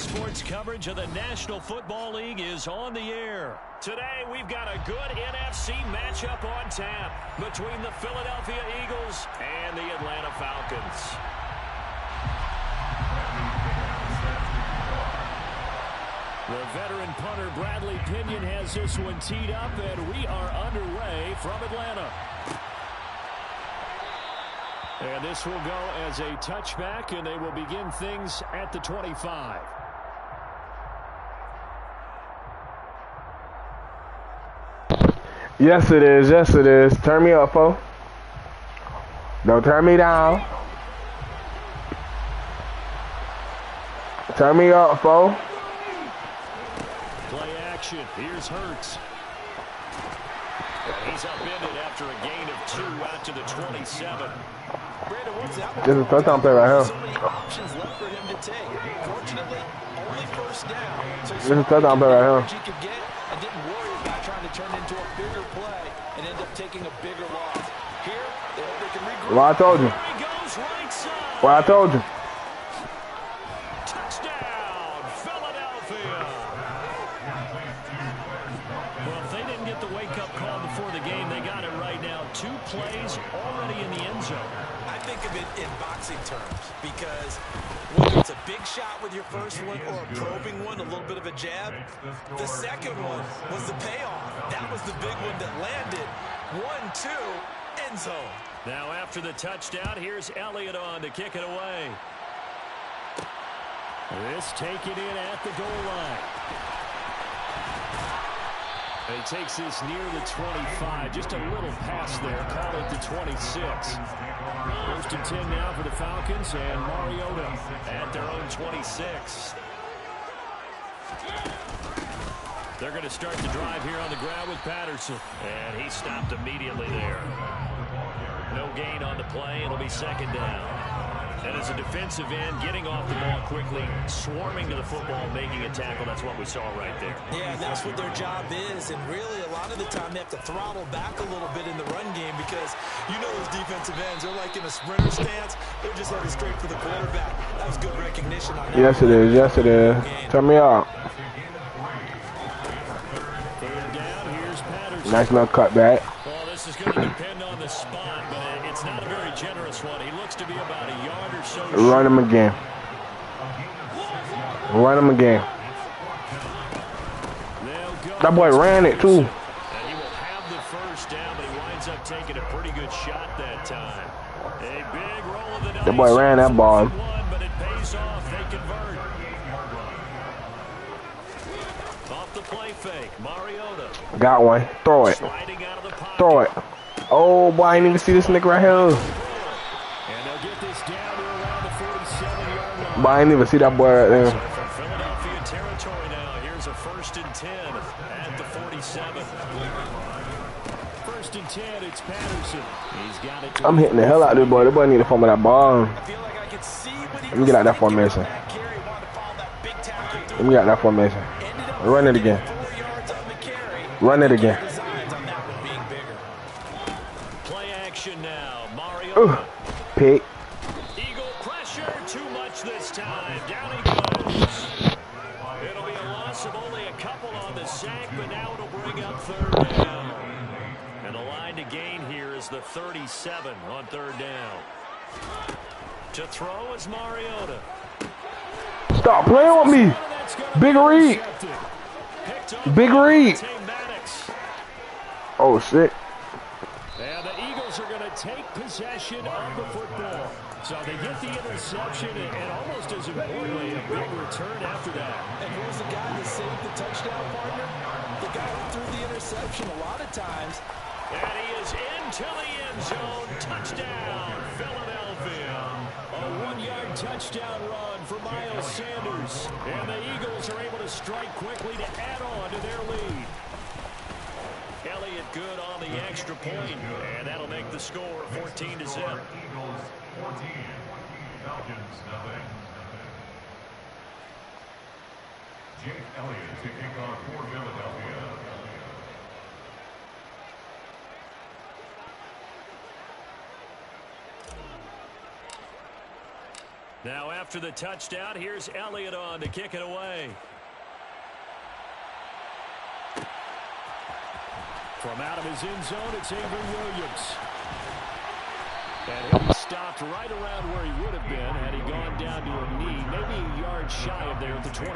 Sports coverage of the National Football League is on the air. Today, we've got a good NFC matchup on tap between the Philadelphia Eagles and the Atlanta Falcons. The veteran punter Bradley Pinion has this one teed up, and we are underway from Atlanta. And this will go as a touchback, and they will begin things at the 25. Yes, it is. Yes, it is. Turn me up, fo. Don't turn me down. Turn me up, fo. Play action. Here's Hurts. He's upended after a gain of 2 out to the 27. This is a touchdown play right here. So many options left for him to take. Fortunately, only first down. So this is a touchdown play right here. He could get and didn't worry about trying to turn into a bigger play and end up taking a bigger loss. Here, they hope they can regroup. Well, I told you. Well, I told you. Touchdown, Philadelphia. Well, if they didn't get the wake-up call before the game, they got it right now. 2 plays already in the end zone. Think of it in boxing terms, because whether it's a big shot with your first one or a probing one, a little bit of a jab, the second one was the payoff. That was the big one that landed. 1-2, end zone. Now after the touchdown, here's Elliott on to kick it away. This taken in at the goal line. He takes this near the 25. Just a little pass there. Call it the 26. First and 10 now for the Falcons, and Mariota at their own 26. They're going to start the drive here on the ground with Patterson. And he stopped immediately there. No gain on the play. It'll be second down. And as a defensive end, getting off the ball quickly, swarming to the football, making a tackle, that's what we saw right there. Yeah, and that's what their job is. And really, a lot of the time, they have to throttle back a little bit in the run game because you know those defensive ends, they're like in a sprinter stance. They're just headed straight for the quarterback. That was good recognition on that. Yes, it is. Yes, it is. Turn me up. Third down, here's Patterson. Nice little cutback. Well, this is going to depend on the spot, but it's not a very generous one. He looks to be about a yard or so. Run him again. Run him again. That boy ran it too. And he will have the first down, but he winds up taking a pretty good shot that time. A big roll of the dice. That boy ran that ball. But it pays off. They convert. Off the play fake. Mariota. Got one. Throw it. Sliding out of the pocket. Throw it. Oh boy, I didn't even see this nigga right here. And they'll get this down to around the 47-yard line. But I didn't even see that boy right there. So from Philadelphia territory now, here's a 1st and 10 at the 47. 1st and 10, it's Patterson. He's got it. I'm hitting the hell out of this boy. This boy need to fumble that ball. I feel like I could see what he Let me get out that formation. Let me get out that formation. Run it again. Run it again. Play action now. Mario. Pick. Eagle pressure. Too much this time. Down he goes. It'll be a loss of only a couple on the sack, but now it'll bring up 3rd down. And the line to gain here is the 37 on 3rd down. To throw is Mariota. Stop playing with me. Big read. Big read. Oh, shit. And the Eagles are going to take possession of the football. So they get the interception and almost as importantly, a big return after that. And who's the guy that saved the touchdown, partner? The guy who threw the interception a lot of times. And he is into the end zone. Touchdown, Philadelphia. A 1-yard touchdown run for Miles Sanders. And the Eagles are able to strike quickly to add on to their lead. Elliott good on the extra point, and that'll make the score 14-0. Eagles 14, Falcons nothing. Jake Elliott to kick off for Philadelphia. Now after the touchdown, here's Elliott on to kick it away. From out of his end zone, it's Avery Williams. And he'll be stopped right around where he would have been had he gone down to a knee, maybe a yard shy of there at the 24.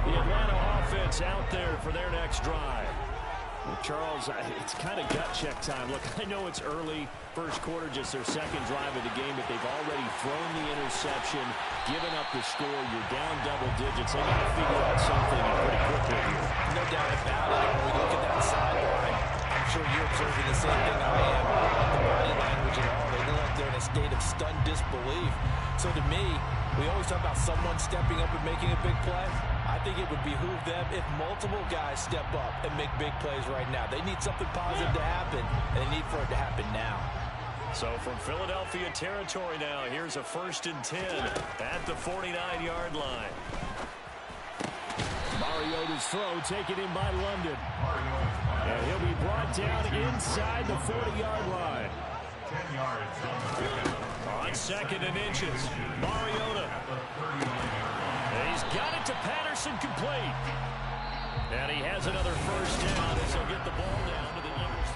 The Atlanta offense out there for their next drive. Well, Charles, it's kind of gut check time. Look, I know it's early, first quarter, just their second drive of the game, but they've already thrown the interception, given up the score. You're down double digits. They got to figure out something pretty quickly here. No doubt about it. When we look at that sideline, I'm sure you're observing the same thing I am. I don't like the body language at all. They look like they're in a state of stunned disbelief. So to me, we always talk about someone stepping up and making a big play. I think it would behoove them if multiple guys step up and make big plays right now. They need something positive to happen, and they need for it to happen now. So from Philadelphia territory now, here's a 1st and 10 at the 49-yard line. Mariota's throw taken in by London. And he'll be brought down inside the 40-yard line. 10 yards On 2nd and inches, Mariota. And he's got it to Patterson, complete. And he has another 1st down as he'll get the ball down to the Eagles.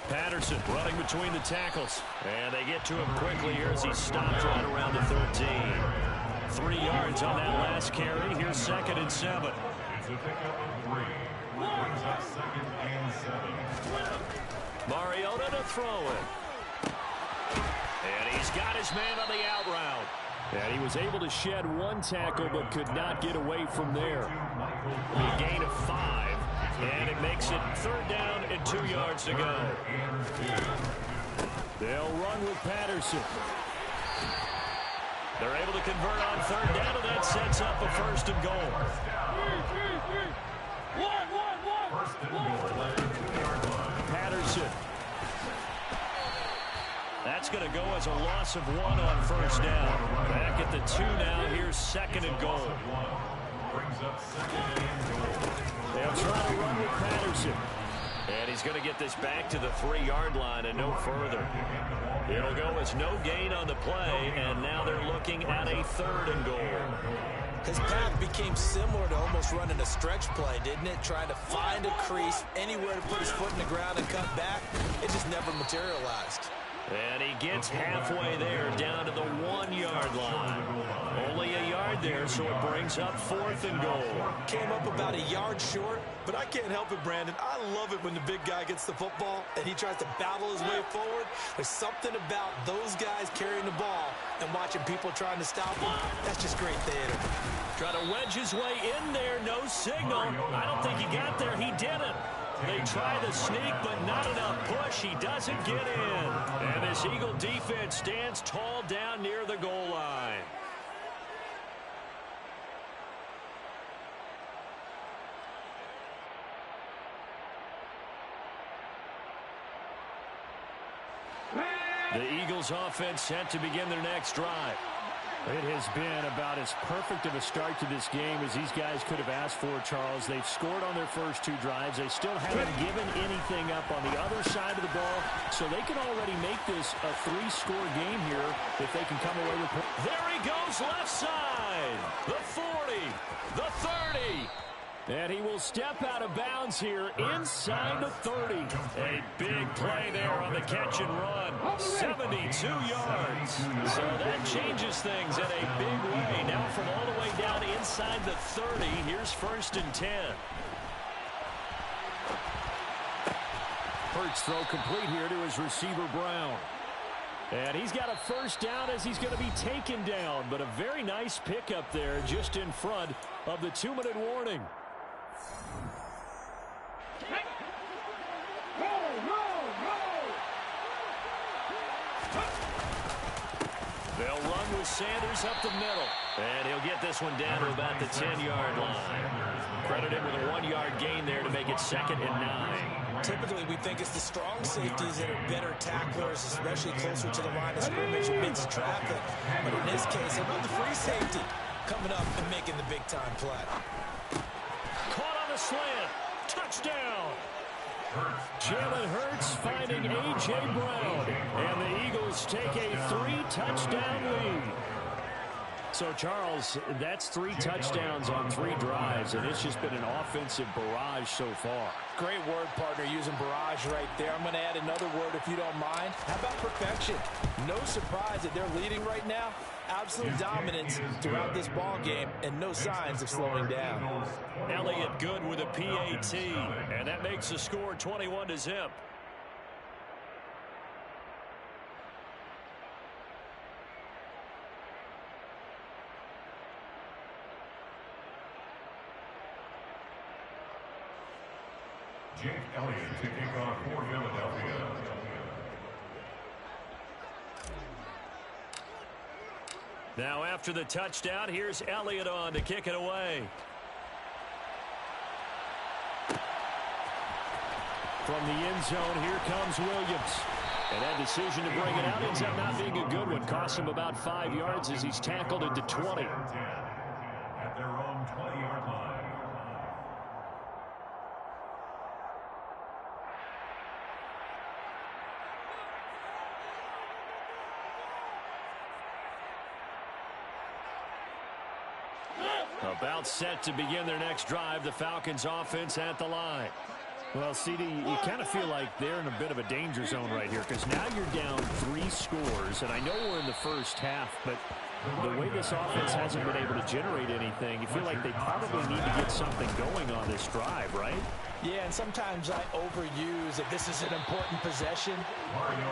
Patterson running between the tackles. And they get to him quickly here as he stopped right around the 13. 3 yards on that last carry. Here's 2nd and 7. It's a pickup of 3. Brings up 2nd and 7. Mariota to throw it. And he's got his man on the out route. And he was able to shed 1 tackle but could not get away from there. A gain of 5. And it makes it 3rd down and 2 yards to go. They'll run with Patterson. They're able to convert on 3rd down, and that sets up a 1st and goal. Patterson. That's going to go as a loss of 1 on 1st down. Back at the 2 now. Here's 2nd and goal. They'll try to run with Patterson. And he's going to get this back to the 3-yard line and no further. It'll go as no gain on the play, and now they're looking at a 3rd and goal. His path became similar to almost running a stretch play, didn't it? Trying to find a crease, anywhere to put his foot in the ground and cut back. It just never materialized. And he gets halfway there, down to the 1-yard line. Only a yard there, so it brings up 4th and goal. Came up about a yard short, but I can't help it, Brandon. I love it when the big guy gets the football and he tries to battle his way forward. There's something about those guys carrying the ball and watching people trying to stop him. That's just great theater. Trying to wedge his way in there, no signal. I don't think he got there. He didn't. They try the sneak, but not enough push. He doesn't get in. And this Eagle defense stands tall down near the goal line. The Eagles offense set to begin their next drive. It has been about as perfect of a start to this game as these guys could have asked for, Charles. They've scored on their first 2 drives. They still haven't given anything up on the other side of the ball, so they can already make this a 3-score game here if they can come away with points. There he goes, left side. The 40, the 30. And he will step out of bounds here inside the 30. A big play there on the catch and run. 72 yards. So that changes things in a big way. Now from all the way down inside the 30, here's 1st and 10. Hurts throw complete here to his receiver, Brown. And he's got a 1st down as he's going to be taken down. But a very nice pickup there just in front of the 2-minute warning. They'll run with Sanders up the middle. And he'll get this one down to about the 10-yard line. Credit him with a 1-yard gain there to make it 2nd and 9. Typically, we think it's the strong safeties that are better tacklers, especially closer to the line of scrimmage amidst traffic. But in this case, I love the free safety coming up and making the big-time play. Caught on the slant. Touchdown. Jalen Hurts finding A.J. Brown. And the Eagles take a 3-touchdown lead. So, Charles, that's 3 touchdowns on 3 drives, and it's just been an offensive barrage so far. Great word, partner, using barrage right there. I'm going to add another word if you don't mind. How about perfection? No surprise that they're leading right now. Absolute dominance throughout this ball game, and no signs of slowing down. Elliott good with a PAT, and that makes the score 21-0. Jake Elliott to kick off for Philadelphia. Now after the touchdown, here's Elliott on to kick it away. From the end zone, here comes Williams. And that decision to bring it out ends up not being a good one. Costs him about 5 yards as he's tackled at the 20. At their own 20-yard line. About set to begin their next drive, the Falcons offense at the line. Well, CD, you kind of feel like they're in a bit of a danger zone right here because now you're down 3 scores, and I know we're in the first half, but the way this offense hasn't been able to generate anything, you feel like they probably need to get something going on this drive, right? Yeah, and sometimes I overuse that this is an important possession,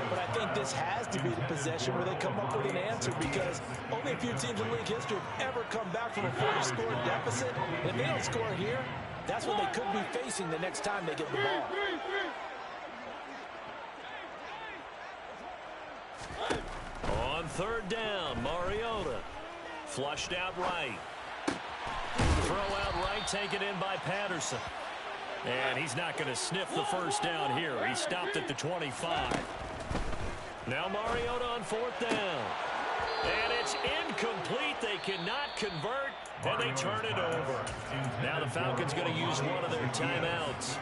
but I think this has to be the possession where they come up with an answer because only a few teams in league history have ever come back from a 40-score deficit. If they don't score here, that's what they could be facing the next time they get the ball. On 3rd down, Mariota. Flushed out right. Throw out right, taken in by Patterson. And he's not going to sniff the first down here. He stopped at the 25. Now Mariota on 4th down. And it's incomplete. They cannot convert, and they turn it over. Now the Falcons going to use one of their timeouts.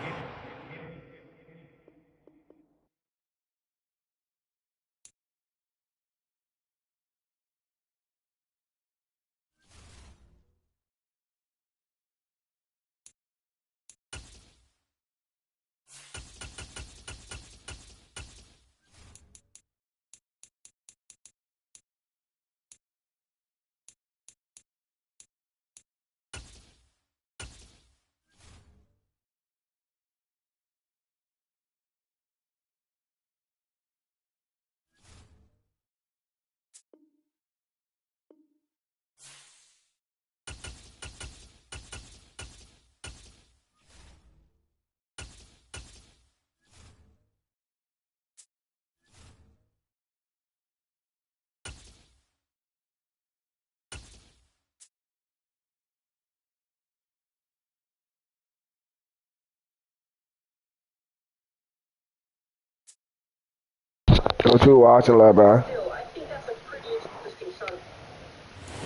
What you watching, love, man?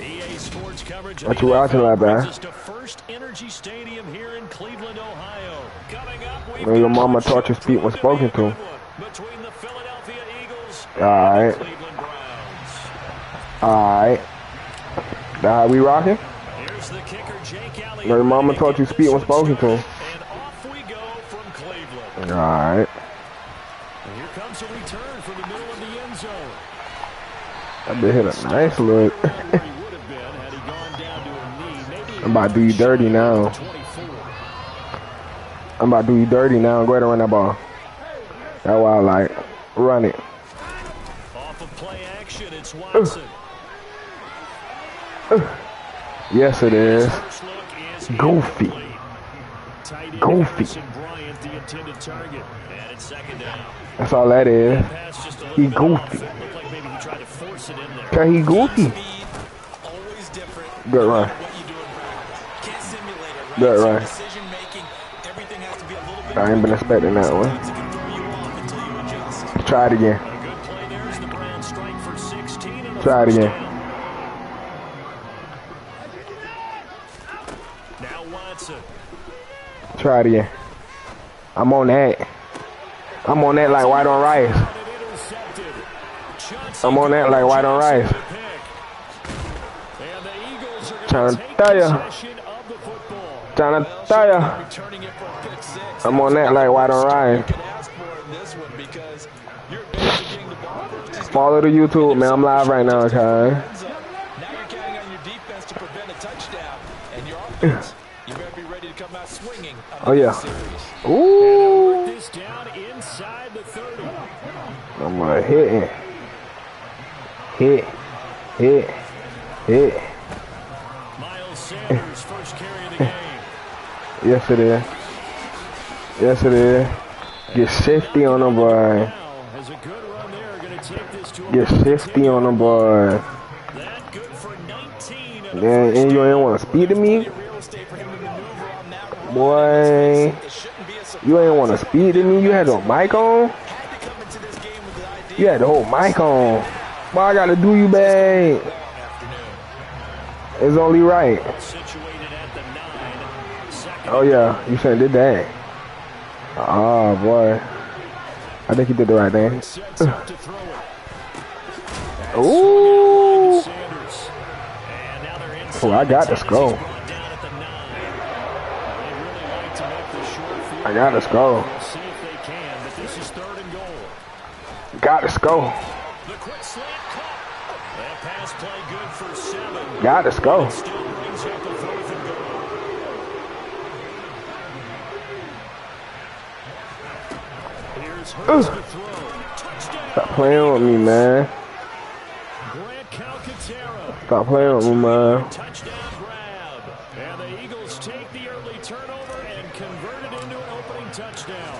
EA Sports coverage. What you watching, love, man? Just to First Energy Stadium here in Cleveland, Ohio. Coming up, we've Your got mama taught you to speak when spoken to. between the Philadelphia Eagles All and right. the Cleveland Browns. Alright. Now we rocking? Here's the kicker, Jake Elliott. Your mama taught you to speak when spoken to. And off we go from Cleveland. Alright. And here comes a return from the middle of the end zone. That bit hit a nice look. Where he would have been had he gone down to a knee. Maybe I'm about to do you dirty now. 24. I'm about to do you dirty now. Go ahead and run that ball. That's why I like. Run it. Off of play action, it's Watson. Yes, it is. First look is Goofy. incomplete. Tight end Goofy. Harrison Bryant, the intended target. And it's 2nd down. That's all that is. Pass just a little He bit off. goofy. It looked like maybe he tried to force it in there. Okay, he goofy. Speed, always different. Good run. What you do in practice. Can't simulate it, right? Good So run. decision making, everything has to be a little bit I ain't been expecting that one. Try it again. A good play there as the Browns strike for 16 and a Try it first again. down. Now Watson. Try it again. I'm on that. I'm on that like white on rice. I'm on that like white on rice. And the Eagles are Trying going to to tell take ya. possession of the football. Trying to tell ya. Returning it for a pick six. I'm on that like white on rice. You can ask for in this one because your ability to getting the ball first is Follow the YouTube, man. I'm live right now, guys. now you're counting on your defense to prevent a touchdown, and your offense, you better be ready to come out swinging on Oh, yeah. the series. Ooh. This down inside the 30. I'm hitting. Hit. Miles Sanders first carry of the game. Yes, it is. Yes, it is. Get 50 on the boy. Now has a good run there. Going to take this to a Get 50 on the boy. that good for 19. And a Then first and you down. ain't want to speed to me, Real estate for him to maneuver on that run. boy. It shouldn't be a surprise. You ain't want to speed to me. You had your mic on. Had to come into this game with the idea You had the whole mic on. Boy, I gotta do you, babe. It's only right. Situated at the 9. Second. Oh yeah, you shouldn't did that. Oh boy, I think you did the right thing. Sets out to throw it. Ooh. Sanders. And now they're inside. Oh, I got the skull. He's brought down at the 9. They really like to make the short field. I got the skull. We'll see if they can, but this is 3rd and goal. Got the skull. The quick slant caught. That pass play good for 7. Got the skull. Still brings up the 4th and goal. Here's Hurts to throw. Touchdown. Stop playing with me, man. Grant Calcaterra. Stop playing with me, man. Touchdown grab. And the Eagles take the early turnover and convert it into an opening touchdown.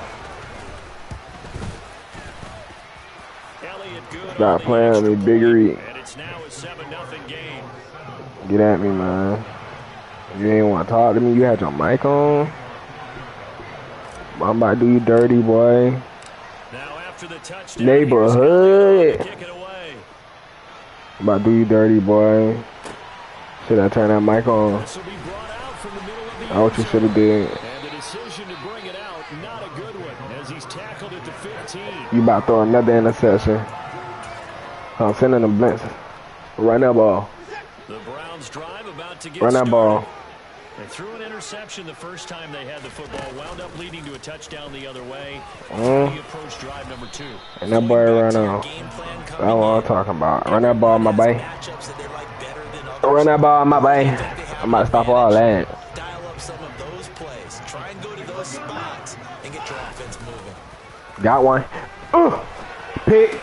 Elliott good. Stop on playing the with me, extra Biggery. point, and it's now a 7-0 game. Get at me, man. You ain't want to talk to me. You had your mic on. I'm about to do you dirty, boy. Now after the touchdown, Neighborhood. kick it away. I'm about to do you dirty, boy. Should I turn that mic on? This will be brought out from the middle of the That's what you should have did. And the decision to bring it out, not a good one, as he's tackled at the 15. You about to throw another interception. I'm sending them blitz. Run that ball. The Browns drive about to get Run that started. ball. They threw an interception the first time they had the football, wound up leading to a touchdown the other way. He approached drive number 2. And that boy run off. That's what I'm talking about. Run that ball, my boy. Run that ball, my boy. I'm about to stop all that. Dial up some of those plays. Try and go to those spots and get your offense moving. Got one. Pick.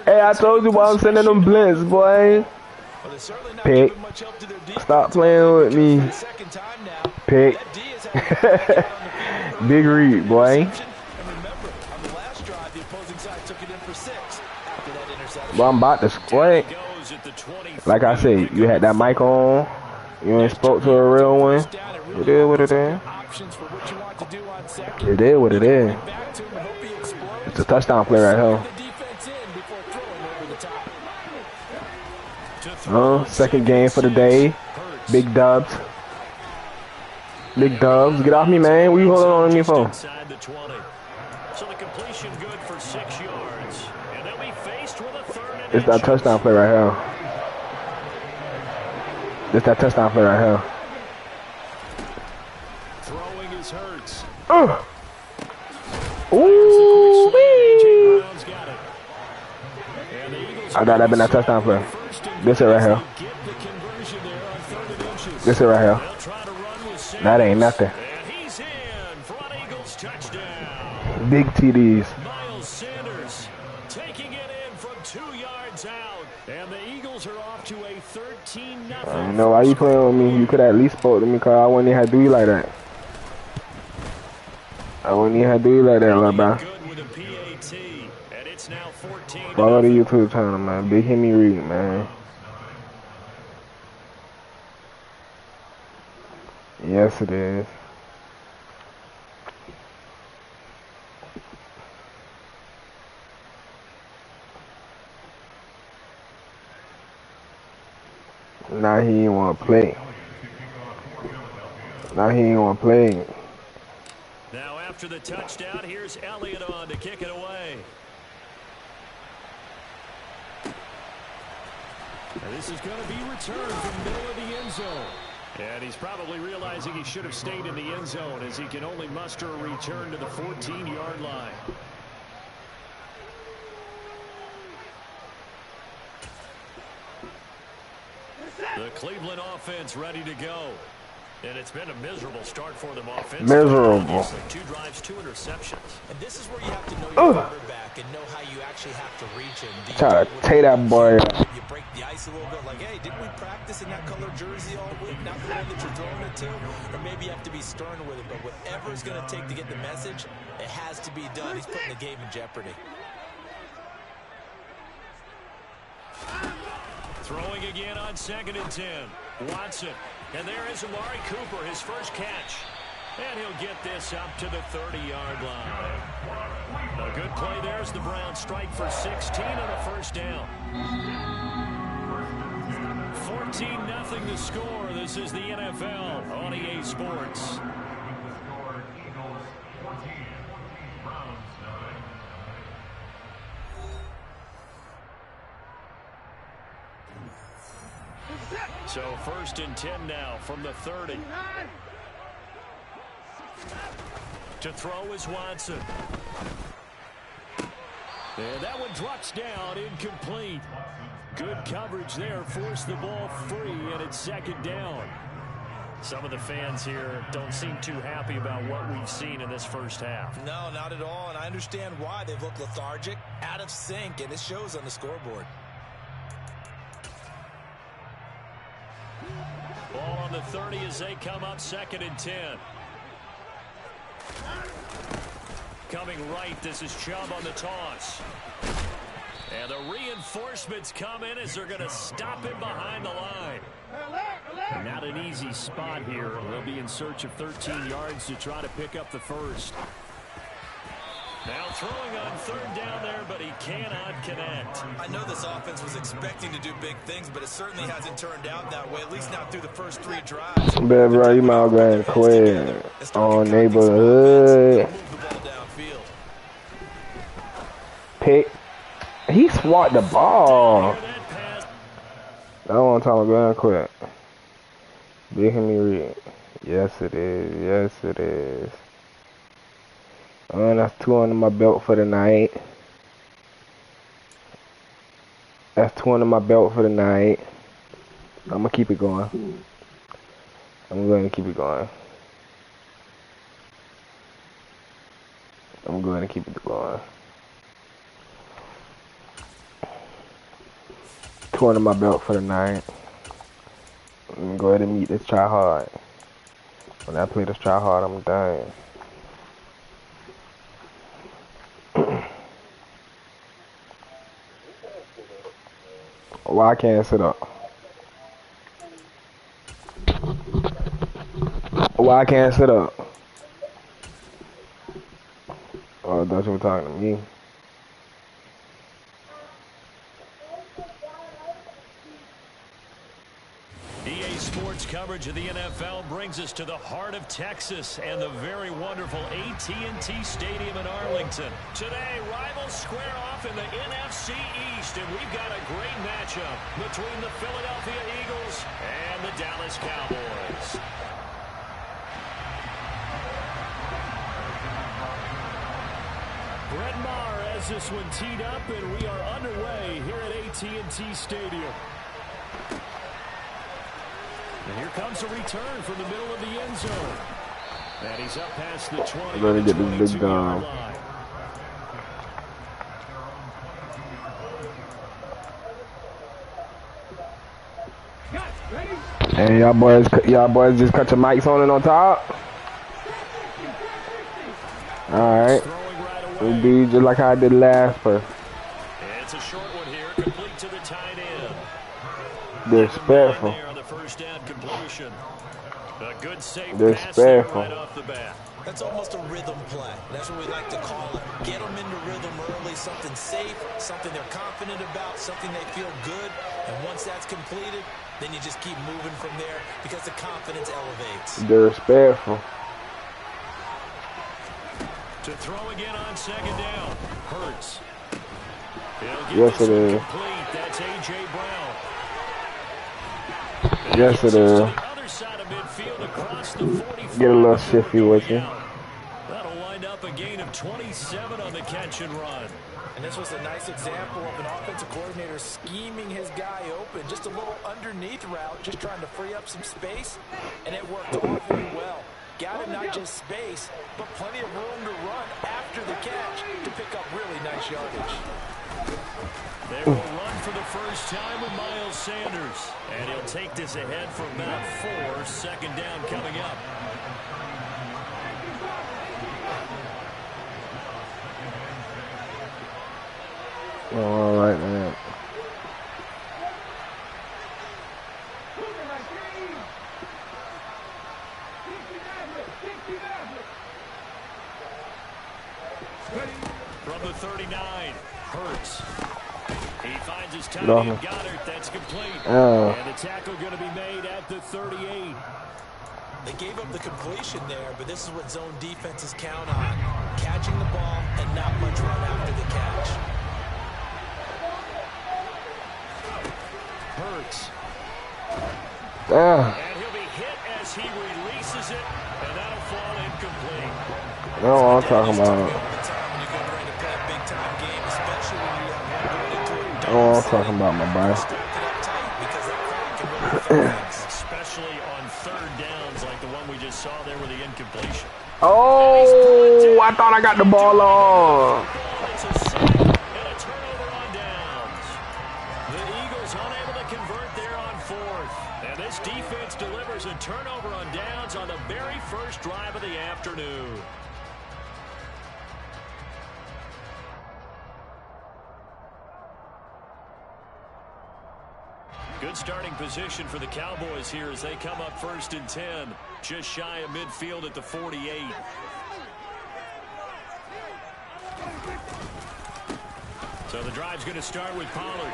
Hey, I told you why I'm sending them blitz, boy. Well, they're certainly not Pick. giving much help to their defense. Stop playing with me. The second time now. Pick. That D is having to back out on the field. Big read, boy. And remember, on the last drive, the opposing side took it in for 6 after that interception. Well, I'm about to squat. Goes at the 20. Like I said, you had that mic on. You ain't spoke to a real one. It is what it is. Options for what you want to do on second. It is what it is. Back to him and hope he explodes. It's a touchdown play right here. The defense in before throwing over the top. Second game for the day. Big dubs. Big dubs. Get off me, man. What you holding on to me for? Inside the 20. So the completion good for 6 yards. And they'll be faced with a 3rd and It's that touchdown play right here. It's that touchdown play right here. Throwing his Hurts. Ooh, wee. Brown's got it. And the Eagles I thought that'd been that touchdown play. This it right here. get the conversion there on 3rd and inches. This it right here. They'll try to run with Sanders. That ain't nothing. And he's in for an Eagles touchdown. Big TDs. Miles Sanders taking it in from 2 yards out. And the Eagles are off to a 13-0. I don't know why you playing with me. You could at least spoke to me, cause I wouldn't even have to do you like that. I wouldn't even have to do you like that, little bro. Good with a PAT. And it's now 14. Follow the YouTube channel, man. Big Hit Me Read, man. Yes, it is. Now he ain't want to play. Now he ain't want to play. Now after the touchdown, here's Elliott on to kick it away. And this is going to be returned from the middle of the end zone. And he's probably realizing he should have stayed in the end zone as he can only muster a return to the 14-yard line. The Cleveland offense ready to go. And it's been a miserable start for them offensively. Miserable. 2 drives, 2 interceptions. And this is where you have to know your quarterback and know how you actually have to reach him. Try to take that boy. You break the ice a little bit, like, hey, didn't we practice in that color jersey all week? Not the one that you're throwing it to? Or maybe you have to be stern with it, but whatever it's going to take to get the message, it has to be done. He's putting the game in jeopardy. Throwing again on 2nd and 10. Watson. And there is Amari Cooper, his first catch. And he'll get this up to the 30-yard line. A good play there as the Browns strike for 16 on a first down. 14-0 the score. This is the NFL on EA Sports. So 1st and 10 now from the 30. To throw is Watson. And that one drops down, incomplete. Good coverage there, forced the ball free, and it's 2nd down. Some of the fans here don't seem too happy about what we've seen in this first half. No, not at all, and I understand why. They've looked lethargic, out of sync, and it shows on the scoreboard. Ball on the 30 as they come up 2nd and 10. Coming right, this is Chubb on the toss. And the reinforcements come in as they're going to stop him behind the line. Not an easy spot here. They'll be in search of 13 yards to try to pick up the first. Now throwing on 3rd down there, but he cannot connect. I know this offense was expecting to do big things, but it certainly hasn't turned out that way, at least not through the first 3 drives. But bro, you might go and quit on neighborhood. Pick. He swat the ball. I don't want to talk about quit. Big me read. Yes, it is. Yes, it is. That's 2 under my belt for the night. That's 2 under my belt for the night. I'm gonna keep it going. I'm going to keep it going. I'm going to keep it going. 2 under my belt for the night. Let me go ahead and meet this try hard. When I play this try hard, I'm done. Why I can't sit up? Why I can't sit up? Oh, I thought you were talking to me. EA Sports coverage of the NFL brings us to the heart of Texas and the very wonderful AT&T Stadium in Arlington. Today, rivals square off in the NFC East, and we've got a great matchup between the Philadelphia Eagles and the Dallas Cowboys. Brett Maher has this one teed up, and we are underway here at AT&T Stadium. And here comes a return from the middle of the end zone. And he's up past the 20. Let me get this big gun. Hey, y'all boys just cut your mics on and on top. Alright. We'll do just like I did last first. It's a short one here, complete to the tight end. Disrespectful. First down completion. A good safe pass here Disrespectful. right off the bat. That's almost a rhythm play. That's what we like to call it. Get them into rhythm early, something safe, something they're confident about, something they feel good. And once that's completed, then you just keep moving from there because the confidence elevates. Disrespectful. To throw again on second down. Hurts. Yes, it is. Complete. That's A.J. Brown. Yes, it is. Other side of midfield across the 45. Get a little shifty with you. That'll wind up a gain of 27 on the catch and run. And this was a nice example of an offensive coordinator scheming his guy open. Just a little underneath route, just trying to free up some space, and it worked awfully well. Got him not just space, but plenty of room to run after the catch to pick up really nice yardage. They will run for the first time with Miles Sanders. And he'll take this ahead for about 4. Second down coming up. Oh, all right, man. From the 39, Hurts. He finds his tight end, Goddard. That's complete. And the tackle going to be made at the 38. They gave up the completion there, but this is what zone defenses count on. Catching the ball and not much run after the catch. Hurts. Damn. And he'll be hit as he releases it, and that'll fall incomplete. That's what I'm talking about. Oh, I'm talking about my boy. Especially on third downs like the one we just saw there with the incompletion. Oh, I thought I got the ball off. It's a sack and a turnover on downs. The Eagles unable to convert there on fourth. And this defense delivers a turnover on downs on the very first drive of the afternoon. Good starting position for the Cowboys here as they come up 1st and 10. Just shy of midfield at the 48. So the drive's going to start with Pollard.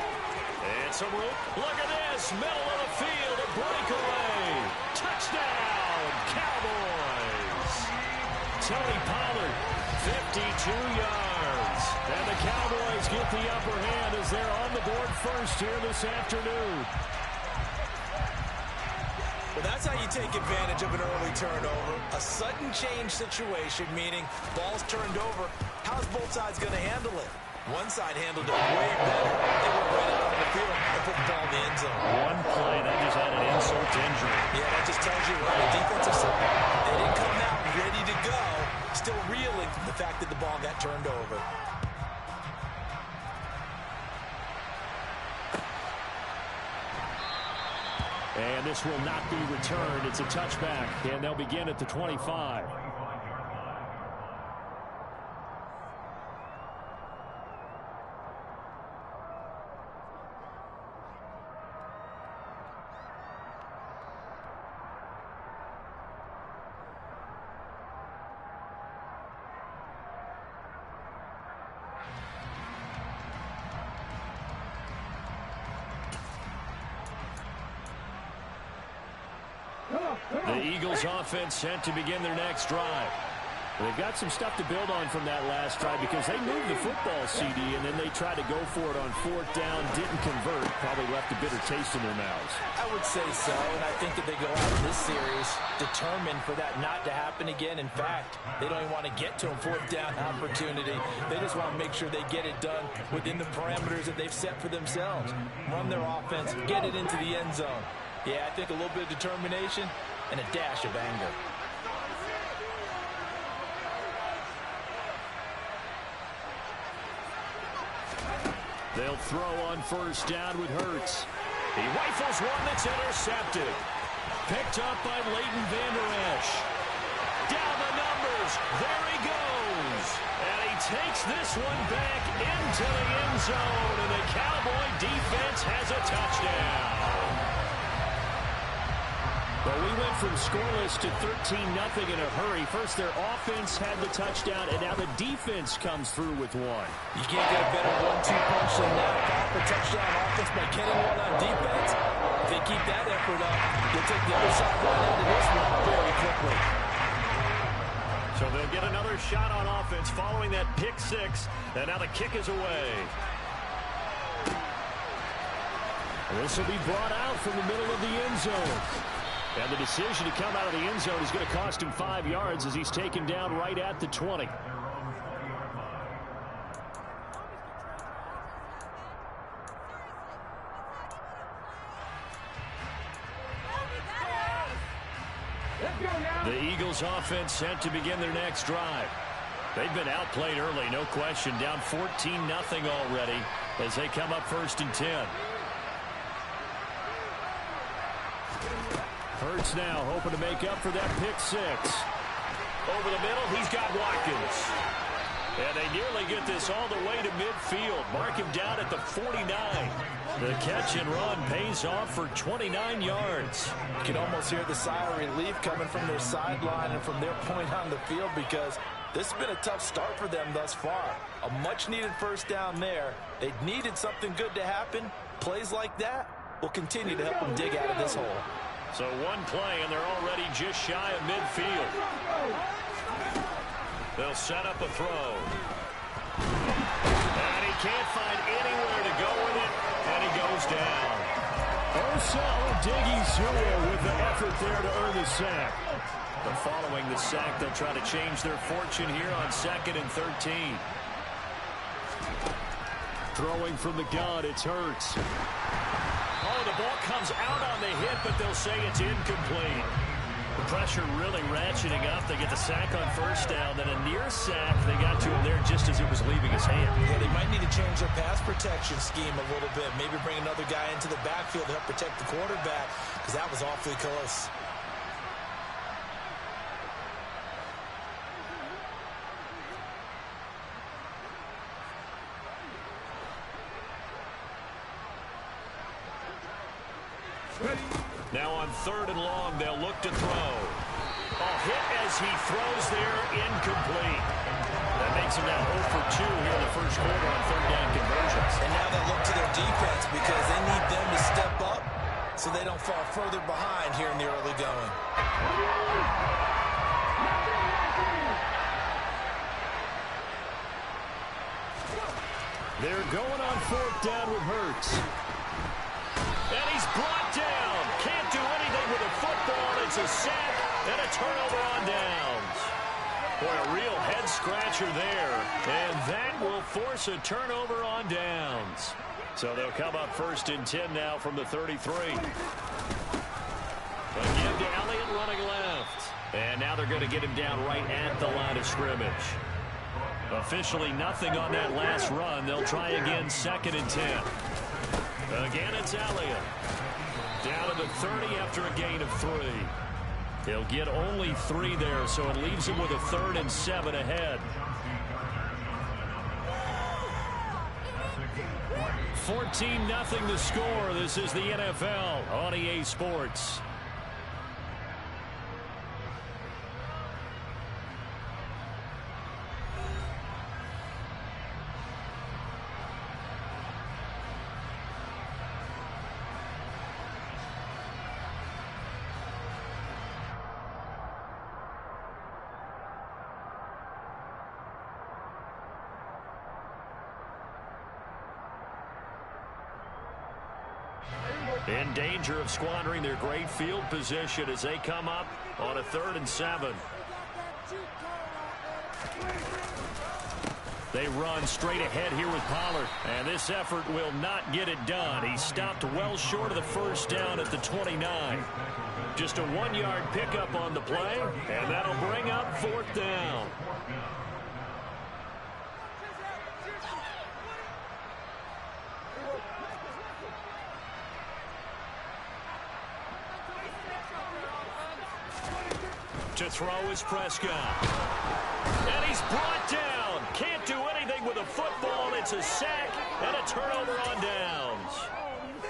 And some room. Look at this. Middle of the field. A breakaway. Touchdown, Cowboys. Tony Pollard, 52 yards. And the Cowboys get the upper hand as they're on the board first here this afternoon. Well, that's how you take advantage of an early turnover. A sudden change situation, meaning ball's turned over. How's both sides going to handle it? One side handled it way better. They went right out on the field and put the ball in the end zone. One play, that just had an insult to injury. Yeah, that just tells you on the defensive side, they didn't come out ready to go, still reeling from the fact that the ball got turned over. And this will not be returned. It's a touchback, and they'll begin at the 25. The Eagles offense set to begin their next drive. They've got some stuff to build on from that last drive because they moved the football, CD, and then they tried to go for it on 4th down, didn't convert, probably left a bitter taste in their mouths. I would say so, and I think that they go out of this series determined for that not to happen again. In fact, they don't even want to get to a 4th down opportunity. They just want to make sure they get it done within the parameters that they've set for themselves. Run their offense, get it into the end zone. Yeah, I think a little bit of determination and a dash of anger. They'll throw on 1st down with Hurts. He rifles one that's intercepted. Picked up by Leighton Vander Esch. Down the numbers. There he goes. And he takes this one back into the end zone. And the Cowboy defense has a touchdown. Well, we went from scoreless to 13-0 in a hurry. First, their offense had the touchdown, and now the defense comes through with one. You can't get a better 1-2 punch than that. Got the touchdown offense by getting one on defense. If they keep that effort up, they'll take the other side right out of this one very quickly. So they'll get another shot on offense following that pick six, and now the kick is away. This will be brought out from the middle of the end zone. And the decision to come out of the end zone is going to cost him 5 yards as he's taken down right at the 20. The Eagles offense set to begin their next drive. They've been outplayed early, no question. Down 14-0 already as they come up 1st and 10. Hurts now hoping to make up for that pick six. Over the middle, he's got Watkins. And they nearly get this all the way to midfield. Mark him down at the 49. The catch and run pays off for 29 yards. You can almost hear the sigh of relief coming from their sideline and from their point on the field because this has been a tough start for them thus far. A much-needed first down there. They needed something good to happen. Plays like that will continue to help them dig out of this hole. So one play, and they're already just shy of midfield. They'll set up a throw. And he can't find anywhere to go with it, and he goes down. Osa Odighizuwa with the effort there to earn the sack. But following the sack, they'll try to change their fortune here on 2nd and 13. Throwing from the gun, it's Hurts. Oh, the ball comes out on the hit, but they'll say it's incomplete. The pressure really ratcheting up. They get the sack on 1st down, then a near sack. They got to him there just as it was leaving his hand. Yeah, they might need to change their pass protection scheme a little bit. Maybe bring another guy into the backfield to help protect the quarterback, because that was awfully close. Now on 3rd and long, they'll look to throw. A hit as he throws there, incomplete. That makes him now 0 for 2 here in the first quarter on 3rd down conversions. And now they look to their defense because they need them to step up so they don't fall further behind here in the early going. They're going on 4th down with Hurts. And he's brought down. Can't do anything with a football. It's a sack and a turnover on downs. Boy, a real head-scratcher there. And that will force a turnover on downs. So they'll come up 1st and 10 now from the 33. Again to Elliott running left. And now they're going to get him down right at the line of scrimmage. Officially nothing on that last run. They'll try again 2nd and 10. Again, it's Elliott. Down to the 30 after a gain of 3. He'll get only 3 there, so it leaves him with a 3rd and 7 ahead. 14-0 the score. This is the NFL on EA Sports. In danger of squandering their great field position as they come up on a 3rd and 7. They run straight ahead here with Pollard. And this effort will not get it done. He stopped well short of the 1st down at the 29. Just a 1-yard pickup on the play, and that'll bring up 4th down. To throw is Prescott. And he's brought down. Can't do anything with a football. It's a sack and a turnover on downs.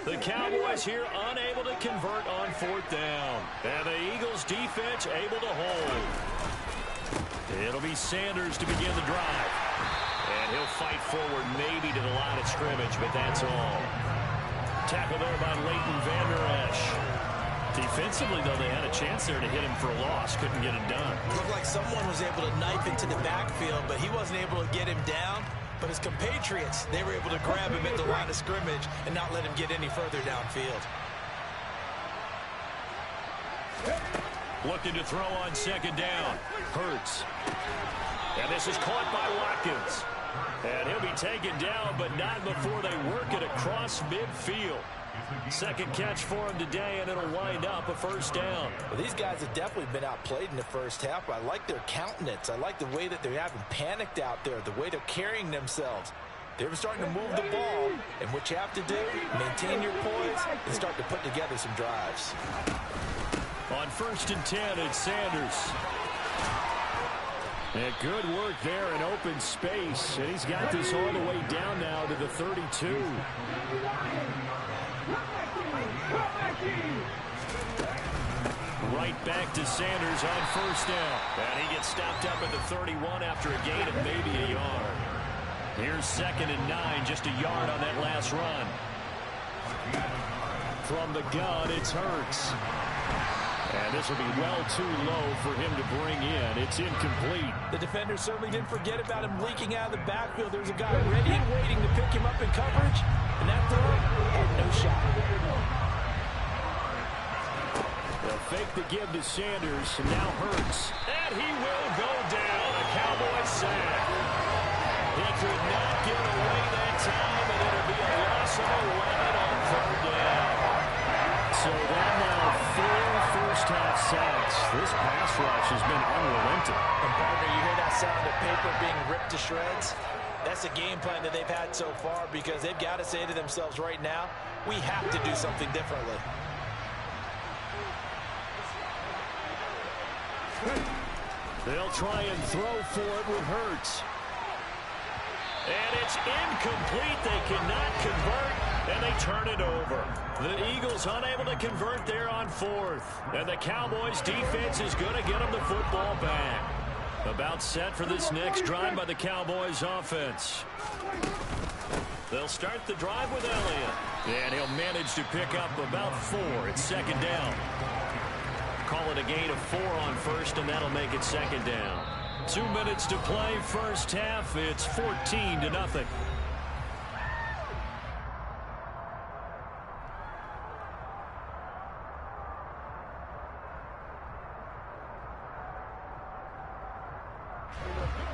The Cowboys here unable to convert on 4th down. And the Eagles defense able to hold. It'll be Sanders to begin the drive. And he'll fight forward maybe to the line of scrimmage, but that's all. Tackle there by Leighton Vander Esch. Defensively, though, they had a chance there to hit him for a loss. Couldn't get it done. Looked like someone was able to knife into the backfield, but he wasn't able to get him down. But his compatriots, they were able to grab him at the line of scrimmage and not let him get any further downfield. Looking to throw on 2nd down. Hurts. And this is caught by Watkins. And he'll be taken down, but not before they work it across midfield. 2nd catch for him today, and it'll wind up a 1st down. Well, these guys have definitely been outplayed in the first half. I like their countenance. I like the way that they're having panicked out there, the way they're carrying themselves. They were starting to move the ball, and what you have to do, maintain your poise and start to put together some drives. On 1st and 10, it's Sanders. And good work there in open space, and he's got this all the way down now to the 32. Right back to Sanders on 1st down. And he gets stopped up at the 31 after a gain of maybe a yard. Here's 2nd and 9, just a yard on that last run. From the gun, it's Hurts. And this will be well too low for him to bring in. It's incomplete. The defender certainly didn't forget about him leaking out of the backfield. There's a guy ready and waiting to pick him up in coverage. And that throw had no shot. They'll fake the give to Sanders. And now Hurts. And he will go down. A Cowboy sack. He could not get away that time. And it'll be a loss of 11 on 3rd down. So that now 4 first-half sacks. This pass rush has been unrelenting. And partner, you hear that sound of paper being ripped to shreds? That's the game plan that they've had so far, because they've got to say to themselves right now, we have to do something differently. They'll try and throw for it with Hurts. And it's incomplete. They cannot convert, and they turn it over. The Eagles unable to convert there on 4th. And the Cowboys defense is going to get them the football back. About set for this next drive by the Cowboys offense. They'll start the drive with Elliott. And he'll manage to pick up about 4 at 2nd down. Call it a gain of 4 on 1st, and that'll make it 2nd down. 2 minutes to play, first half. It's 14-0.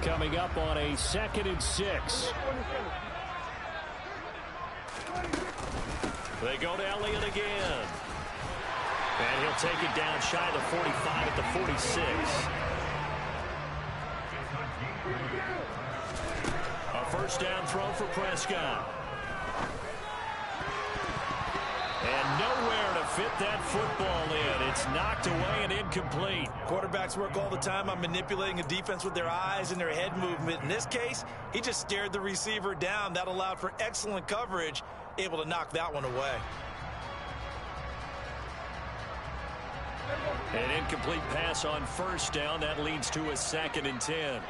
Coming up on a 2nd and 6. They go to Elliott again. And he'll take it down shy of the 45 at the 46. A 1st down throw for Prescott. And nowhere to fit that football in. It's knocked away and incomplete. Quarterbacks work all the time on manipulating a defense with their eyes and their head movement. In this case, he just stared the receiver down. That allowed for excellent coverage, able to knock that one away. An incomplete pass on 1st down. That leads to a 2nd and 10.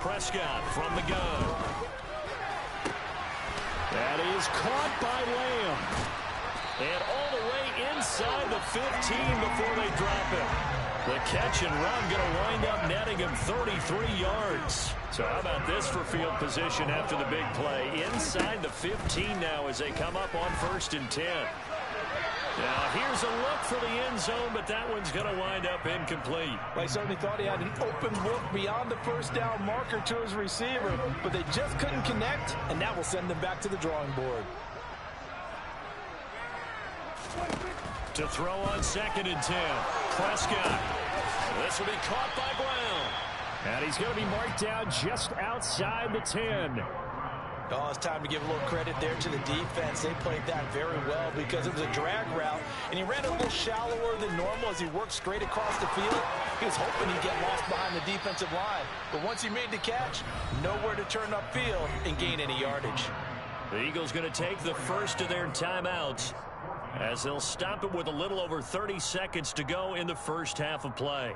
Prescott from the gun. That is caught by Lamb. And all the way inside the 15 before they drop it. The catch and run going to wind up netting him 33 yards. So how about this for field position after the big play? Inside the 15 now as they come up on 1st and 10. Now here's a look for the end zone, but that one's going to wind up incomplete. Well, he certainly thought he had an open look beyond the 1st down marker to his receiver, but they just couldn't connect, and that will send them back to the drawing board. To throw on 2nd and 10. Prescott. This will be caught by Brown. And he's going to be marked down just outside the 10. Oh, it's time to give a little credit there to the defense. They played that very well because it was a drag route, and he ran a little shallower than normal as he worked straight across the field. He was hoping he'd get lost behind the defensive line, but once he made the catch, nowhere to turn upfield and gain any yardage. The Eagles going to take the first of their timeouts as they'll stop it with a little over 30 seconds to go in the first half of play.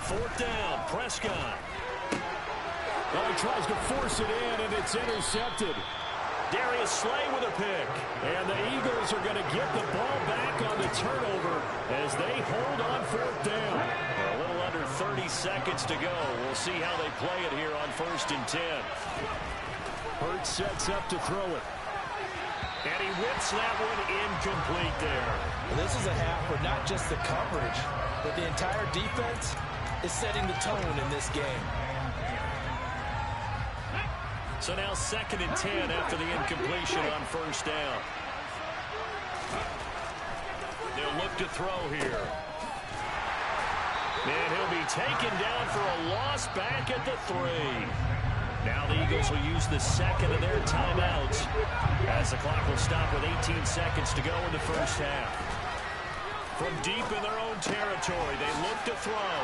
Fourth down, Prescott. Oh, he tries to force it in, and it's intercepted. Darius Slay with a pick. And the Eagles are going to get the ball back on the turnover as they hold on fourth down. A little under 30 seconds to go. We'll see how they play it here on 1st and 10. Hurts sets up to throw it. And he whips that one incomplete there. Well, this is a half where not just the coverage, but the entire defense is setting the tone in this game. So now 2nd and 10 after the incompletion on 1st down. They'll look to throw here. And he'll be taken down for a loss back at the 3. Now the Eagles will use the second of their timeouts as the clock will stop with 18 seconds to go in the first half. From deep in their own territory, they look to throw.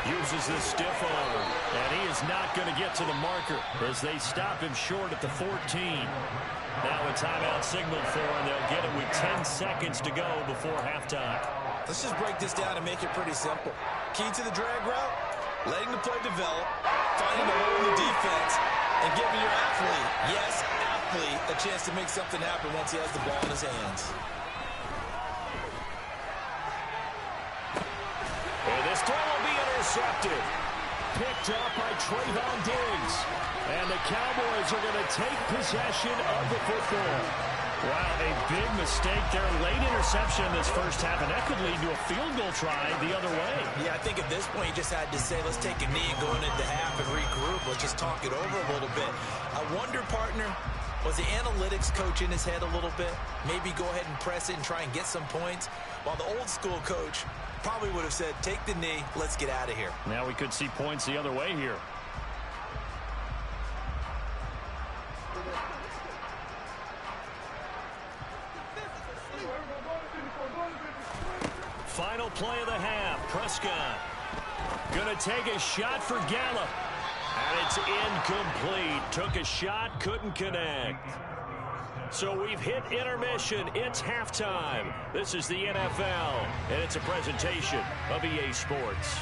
Uses the stiff arm, and he is not going to get to the marker as they stop him short at the 14. Now a timeout signaled for, and they'll get it with 10 seconds to go before halftime. Let's just break this down and make it pretty simple. Key to the drag route, letting the play develop, finding the hole in the defense, and giving your athlete, yes, athlete, a chance to make something happen once he has the ball in his hands. And this throw will be intercepted. Picked up by Trayvon Diggs. And the Cowboys are going to take possession of the football. Wow, a big mistake there. Late interception in this first half, and that could lead to a field goal try the other way. Yeah, I think at this point you just had to say, let's take a knee and go into half and regroup. Let's just talk it over a little bit. I wonder, partner, was the analytics coach in his head a little bit? Maybe go ahead and press it and try and get some points? While the old school coach probably would have said, take the knee, let's get out of here. Now we could see points the other way here. Final play of the half. Prescott going to take a shot for Gallup. And it's incomplete. Took a shot, couldn't connect. So we've hit intermission. It's halftime. This is the NFL, and it's a presentation of EA Sports.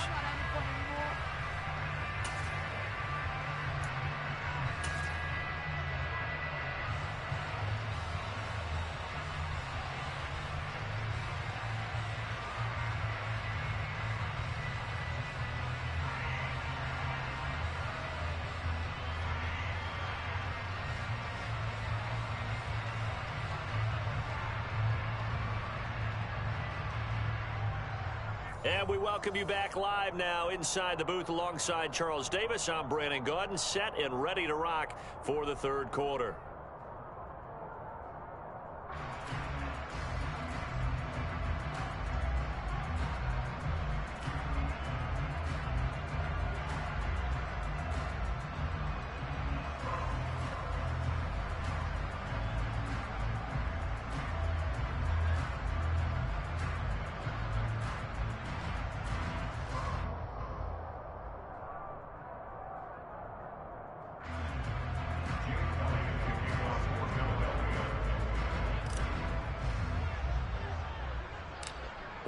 And we welcome you back live now inside the booth alongside Charles Davis. I'm Brandon Gaudin, set and ready to rock for the third quarter.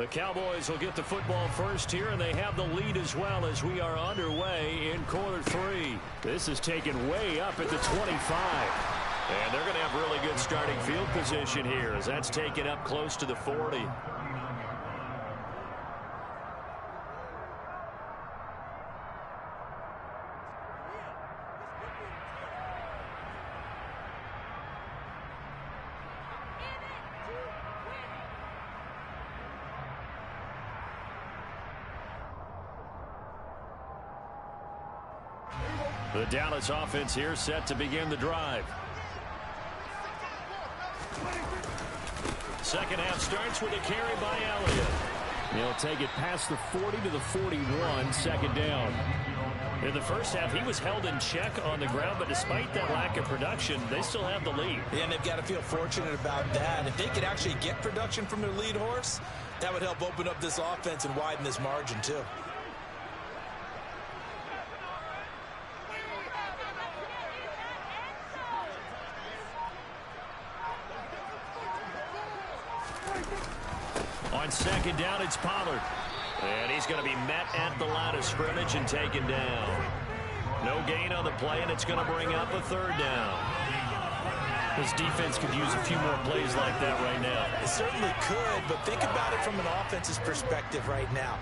The Cowboys will get the football first here, and they have the lead as well as we are underway in quarter 3. This is taken way up at the 25. And they're going to have really good starting field position here as that's taken up close to the 40. The Dallas offense here set to begin the drive. Second half starts with a carry by Elliott. He'll take it past the 40 to the 41, second down. In the first half, he was held in check on the ground, but despite that lack of production, they still have the lead. Yeah, and they've got to feel fortunate about that. If they could actually get production from their lead horse, that would help open up this offense and widen this margin, too. On second down, it's Pollard. And he's going to be met at the line of scrimmage and taken down. No gain on the play, and it's going to bring up a third down. This defense could use a few more plays like that right now. It certainly could, but think about it from an offense's perspective right now.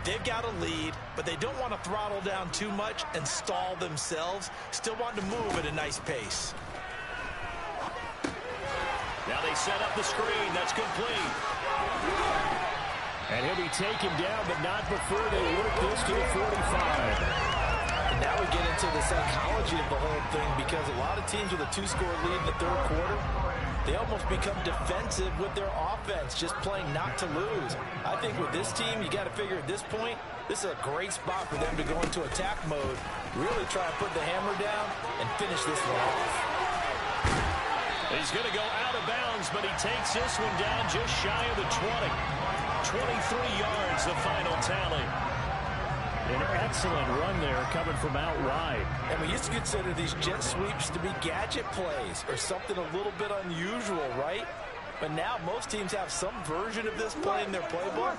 They've got a lead, but they don't want to throttle down too much and stall themselves. Still want to move at a nice pace. Now they set up the screen. That's complete. And he'll be taken down, but not before they work this to the 45. And now we get into the psychology of the whole thing, because a lot of teams with a two-score lead in the third quarter, they almost become defensive with their offense, just playing not to lose. I think with this team, you got to figure at this point, this is a great spot for them to go into attack mode, really try to put the hammer down and finish this one off. He's going to go out of bounds, but he takes this one down just shy of the 20. 23 yards, the final tally. An excellent run there coming from out wide. And we used to consider these jet sweeps to be gadget plays or something a little bit unusual, right? But now most teams have some version of this play in their playbook.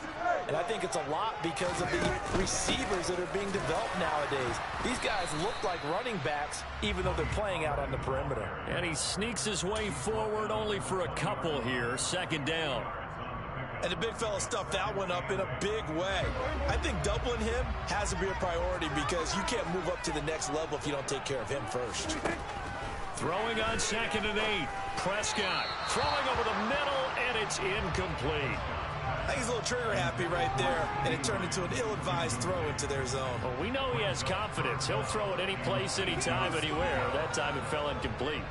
And I think it's a lot because of the receivers that are being developed nowadays. These guys look like running backs, even though they're playing out on the perimeter. And he sneaks his way forward only for a couple here. Second down. And the big fella stuffed that one up in a big way. I think doubling him has to be a priority because you can't move up to the next level if you don't take care of him first. Throwing on second and 8. Prescott throwing over the middle, and it's incomplete. I think he's a little trigger happy right there, and it turned into an ill-advised throw into their zone. Well, we know he has confidence. He'll throw it any place, anytime, anywhere. That time it fell incomplete.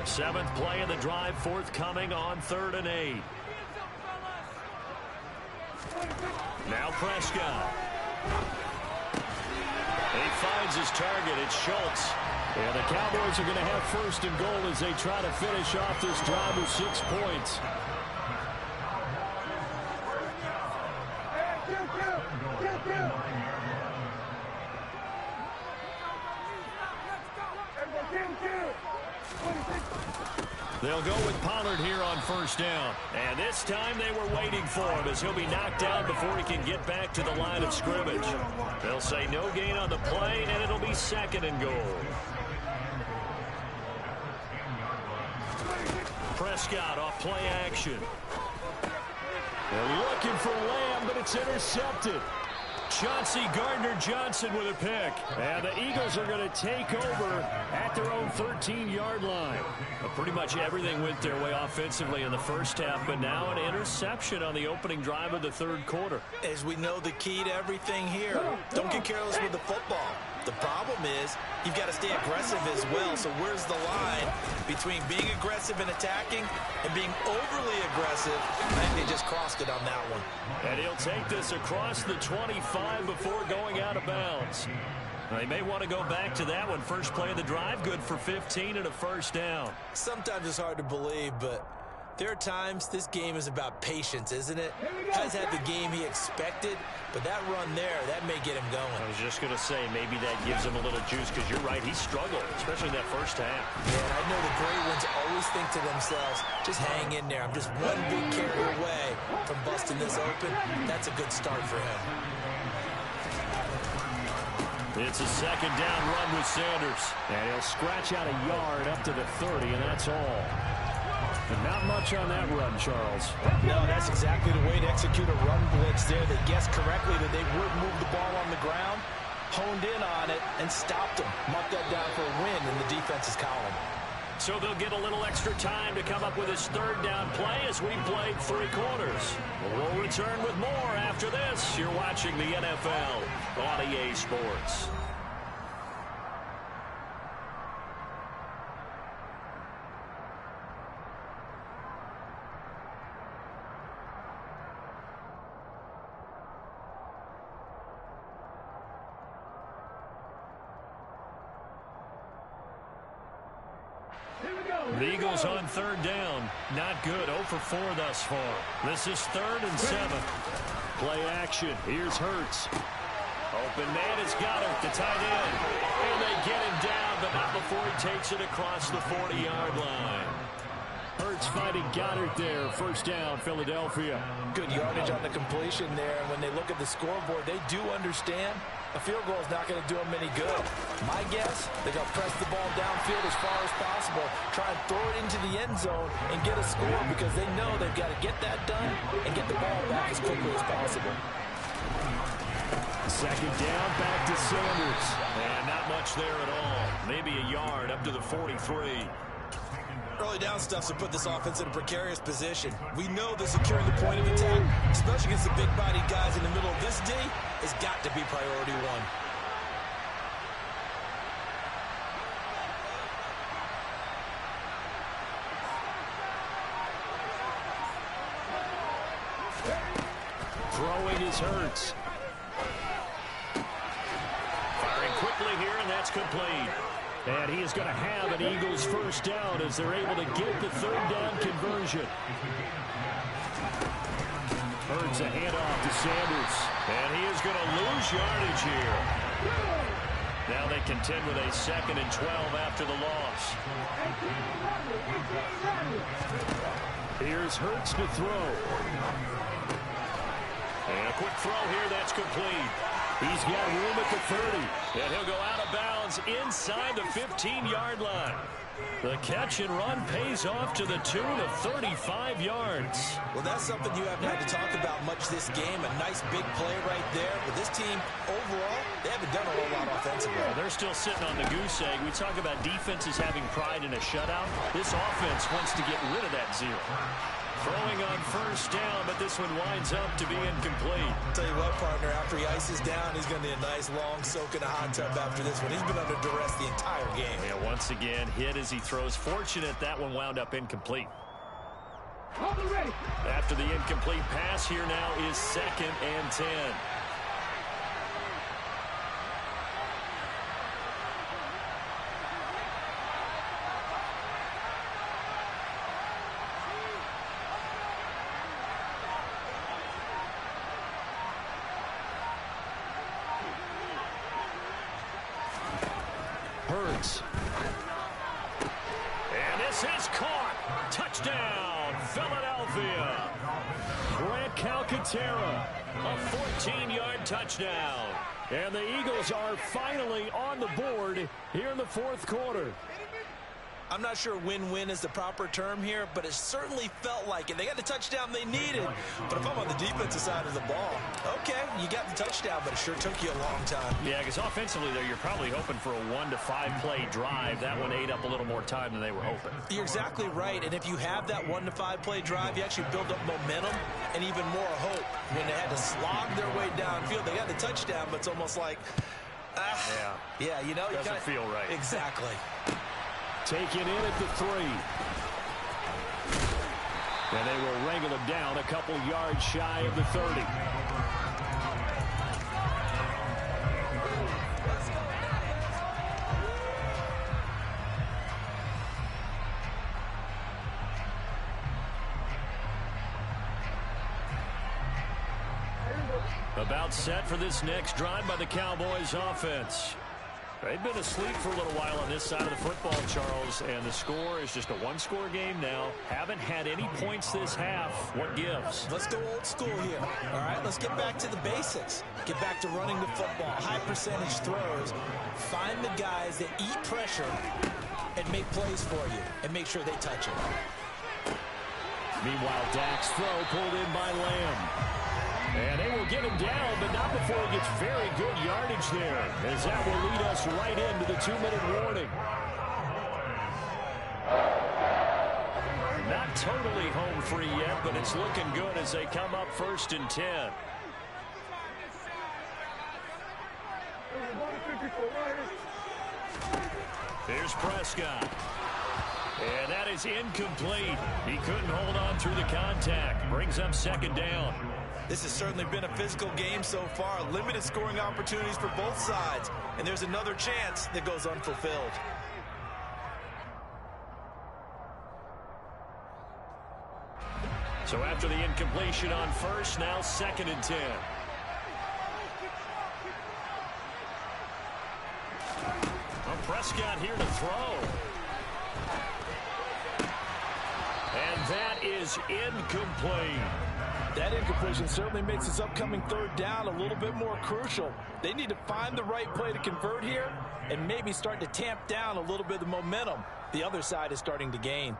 Seventh play of the drive forthcoming on 3rd and 8. Now Prescott. He finds his target. It's Schultz. And the Cowboys are going to have 1st and goal as they try to finish off this drive with 6 points. They'll go with Pollard here on 1st down. And this time they were waiting for him as he'll be knocked down before he can get back to the line of scrimmage. They'll say no gain on the play, and it'll be 2nd and goal. Prescott off play action. They're looking for Lamb, but it's intercepted. Chauncey Gardner-Johnson with a pick. And the Eagles are going to take over at their own 13-yard line. Well, pretty much everything went their way offensively in the first half, but now an interception on the opening drive of the third quarter. As we know, the key to everything here, don't get careless with the football. The problem is you've got to stay aggressive as well. So where's the line between being aggressive and attacking and being overly aggressive? I think they just crossed it on that one. And he'll take this across the 25 before going out of bounds. They may want to go back to that one. First play of the drive, good for 15 and a 1st down. Sometimes it's hard to believe, but there are times this game is about patience, isn't it? Has had the game he expected, but that run there, that may get him going. I was just going to say, maybe that gives him a little juice, because you're right, he struggled, especially in that first half. Yeah, and I know the great ones always think to themselves, just hang in there. I'm just one big carry away from busting this open. That's a good start for him. It's a 2nd down run with Sanders. And he'll scratch out a yard up to the 30, and that's all. But not much on that run, Charles. No, that's exactly the way to execute a run blitz there. They guessed correctly that they would move the ball on the ground, honed in on it, and stopped them. Marked that down for a win in the defense's column. So they'll get a little extra time to come up with his third down play as we played 3 quarters. We'll return with more after this. You're watching the NFL on EA Sports. The Eagles on third down. Not good. 0 for 4 thus far. This is 3rd and 7. Play action. Here's Hurts. Open man has got it. The tight end. And they get him down, but not before he takes it across the 40-yard line. Hurts fighting Goddard there. First down, Philadelphia. Good yardage on the completion there. And when they look at the scoreboard, they do understand a field goal is not going to do them any good. My guess, they're going to press the ball downfield as far as possible, try and throw it into the end zone and get a score because they know they've got to get that done and get the ball back as quickly as possible. Second down, back to Sanders. And not much there at all. Maybe a yard up to the 43. Early down stuff to put this offense in a precarious position. We know that securing the point of attack, especially against the big-bodied guys in the middle of this D, has got to be priority 1. Throwing is Hurts. Firing quickly here, and that's complete. And he is going to have an Eagles first down as they're able to get the third down conversion. Hurts a handoff to Sanders. And he is going to lose yardage here. Now they contend with a 2nd and 12 after the loss. Here's Hurts to throw. And a quick throw here, that's complete. He's got room at the 30. And he'll go out of bounds inside the 15-yard line. The catch and run pays off to the tune of 35 yards. Well, that's something you haven't had to talk about much this game. A nice big play right there. But this team, overall, they haven't done a whole lot offensively. Well, they're still sitting on the goose egg. We talk about defenses having pride in a shutout. This offense wants to get rid of that 0. Throwing on first down, but this one winds up to be incomplete. I'll tell you what, partner, after he ices down, he's going to need a nice long soak in a hot tub after this one. He's been under duress the entire game. Yeah, once again, hit as he throws. Fortunate that one wound up incomplete. After the incomplete pass, here now is 2nd and 10. Hurts. And this is caught. Touchdown, Philadelphia. Grant Calcaterra, a 14-yard touchdown. And the Eagles are finally on the board here in the 4th quarter. I'm not sure win-win is the proper term here, but it certainly felt like it. They got the touchdown they needed. But if I'm on the defensive side of the ball, okay, you got the touchdown, but it sure took you a long time. Yeah, because offensively there, you're probably hoping for a 1 to 5 play drive. That one ate up a little more time than they were hoping. You're exactly right. And if you have that 1 to 5 play drive, you actually build up momentum and even more hope. When they had to slog their way downfield, they got the touchdown, but it's almost like, yeah, you know, doesn't feel right. Exactly. Taken in at the 3. And they will wrangle him down a couple yards shy of the 30. About set for this next drive by the Cowboys offense. They've been asleep for a little while on this side of the football, Charles, and the score is just a 1-score game now. Haven't had any points this half. What gives? Let's go old school here. All right, let's get back to the basics. Get back to running the football, high percentage throws. Find the guys that eat pressure and make plays for you and make sure they touch it. Meanwhile, Dak's throw pulled in by Lamb. And they will get him down, but not before he gets very good yardage there, as that will lead us right into the 2-minute warning. not totally home free yet, but it's looking good as they come up 1st and 10. Here's Prescott. And that is incomplete. He couldn't hold on through the contact. Brings up 2nd down. This has certainly been a physical game so far. Limited scoring opportunities for both sides. And there's another chance that goes unfulfilled. So after the incompletion on 1st, now 2nd and 10. Well, Prescott here to throw. And that is incomplete. That incompletion certainly makes this upcoming 3rd down a little bit more crucial. They need to find the right play to convert here and maybe start to tamp down a little bit of the momentum the other side is starting to gain.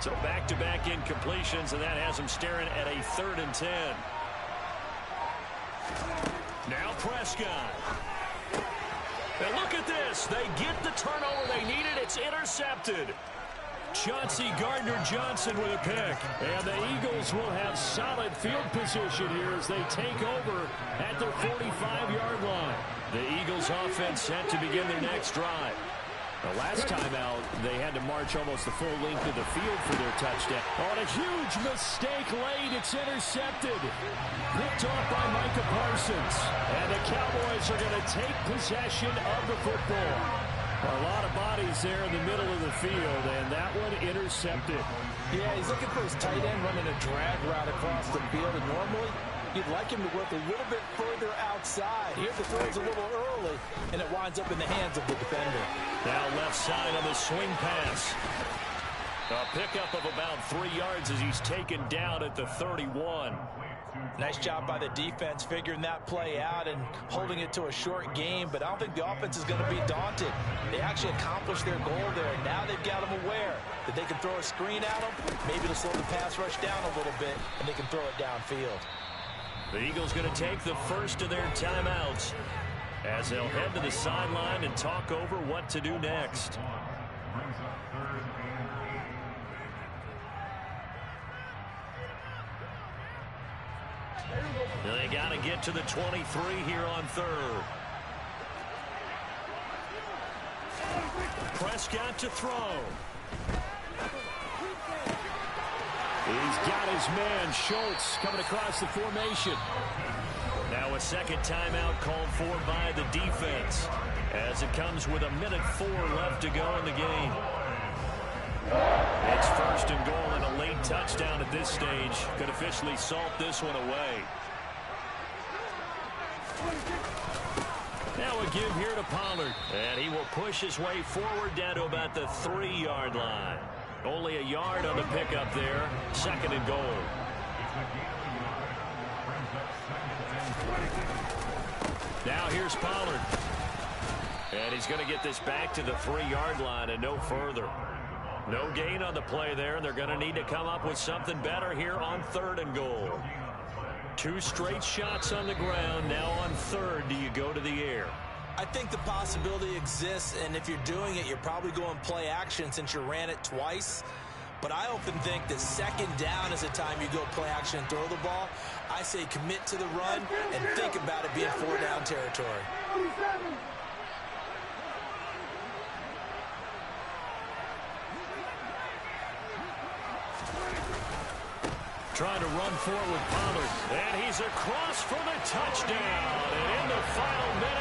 So back-to-back incompletions, and that has them staring at a 3rd and 10. Now Prescott. And look at this. They get the turnover they needed. It's intercepted. Chauncey Gardner-Johnson with a pick. And the Eagles will have solid field position here as they take over at their 45-yard line. The Eagles offense set to begin their next drive. The last time out, they had to march almost the full length of the field for their touchdown. On a huge mistake late, it's intercepted. Picked off by Micah Parsons. And the Cowboys are going to take possession of the football. A lot of bodies there in the middle of the field, and that one intercepted. Yeah, he's looking for his tight end running a drag route across the field, and normally you'd like him to work a little bit further outside. Here the throw's a little early, and it winds up in the hands of the defender. Now left side on the swing pass. A pickup of about 3 yards as he's taken down at the 31. Nice job by the defense figuring that play out and holding it to a short game, but I don't think the offense is going to be daunted. They actually accomplished their goal there. Now they've got them aware that they can throw a screen at them, maybe to slow the pass rush down a little bit, and they can throw it downfield. The Eagles going to take the first of their timeouts as they'll head to the sideline and talk over what to do next. They got to get to the 23 here on 3rd. Prescott to throw. He's got his man, Schultz, coming across the formation. Now a second timeout called for by the defense as it comes with 1:04 left to go in the game. It's 1st and goal and a late touchdown at this stage. Could officially salt this one away. Now a give here to Pollard. And he will push his way forward down to about the 3-yard line. Only a yard on the pickup there. 2nd and goal. Now here's Pollard. And he's going to get this back to the 3-yard line and no further. No gain on the play there, and they're going to need to come up with something better here on 3rd and goal. 2 straight shots on the ground. Now on 3rd, do you go to the air? I think the possibility exists, and if you're doing it, you're probably going play action since you ran it twice. But I often think that 2nd down is the time you go play action and throw the ball. I say commit to the run and think about it being 4-down territory. Trying to run forward with Pollard. And he's across for the touchdown. And in the final minute.